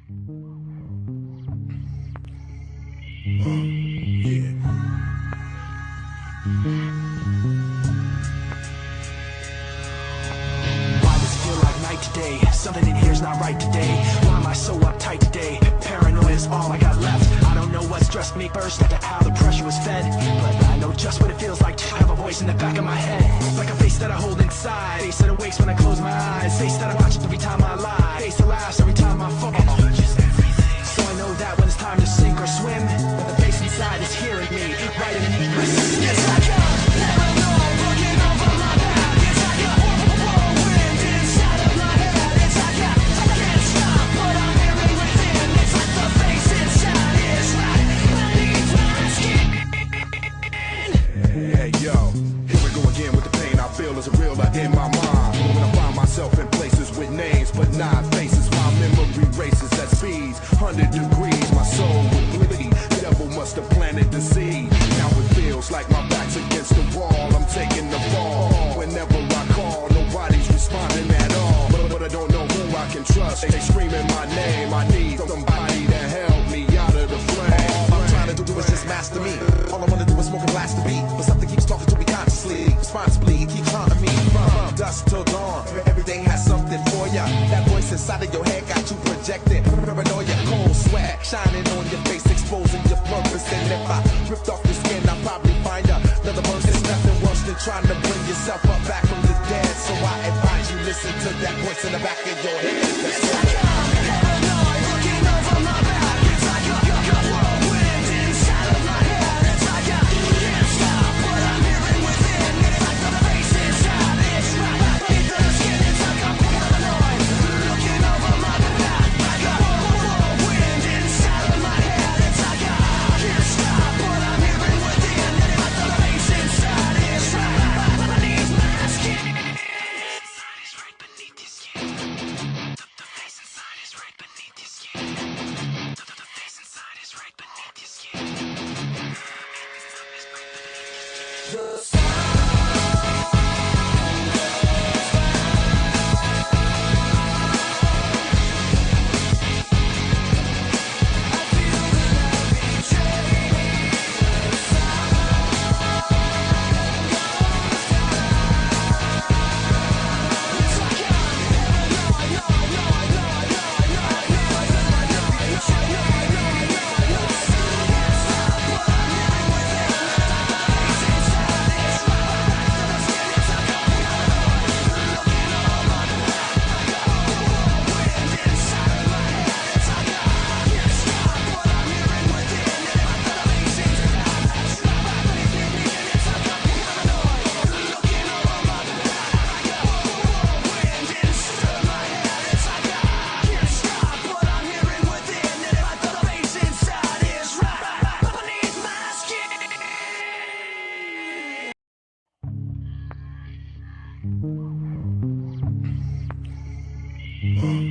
Yeah. Why does it feel like night today? Something in here's not right today. Why am I so uptight today? Paranoia is all I got left. I don't know what stressed me first, how the pressure was fed, but I know just what it feels like to have a voice in the back of my head, like a face that I hold inside, face that awakes when I close my eyes, face that I watch every time I lie, face that laughs every time I fall. So I know that when it's time to sink or swim, the face inside is hearing me, right underneath my skin. It's like a paranoid looking over my back. It's like a whirlwind inside of my head. It's like I can't stop what I'm hearing within. It's like the face inside is right beneath my skin. Hey yo, here we go again with the pain I feel is realer in my mind. When I find myself in places with names but not faces, my memory races at speeds 100 degrees. My soul would bleed. The devil must have planted the seed. Now it feels like my back's against the wall. I'm taking the fall. Whenever I call, nobody's responding at all. But I don't know who I can trust. They screaming my name. I need somebody to help me out of the flame. All I'm trying to do is just master me. All I wanna do is smoke and blast the beat. But something keeps talking to me consciously, responsibly. It keeps haunting me from dusk till dawn. Every day has something for ya. That voice inside of your head got you projecting paranoia, cold sweat shining on your face, exposing your purpose. And if I ripped off your skin, I'll probably find another person. It's nothing worse than trying to bring yourself up back from the dead. So I advise you listen to that voice in the back of your head. It's like a paranoid looking over my back. It's like a whirlwind inside of my head. It's like I can't stop what I'm hearing within. It's like the face inside is right beneath the skin. It's like a paranoid looking over my back. Like a whirlwind inside of my head. It's like I can't stop what I'm hearing within. It's like the face inside is right beneath my skin. Inside is right beneath your skin. The face inside is right beneath your skin. The face inside is right beneath your skin. The Uh.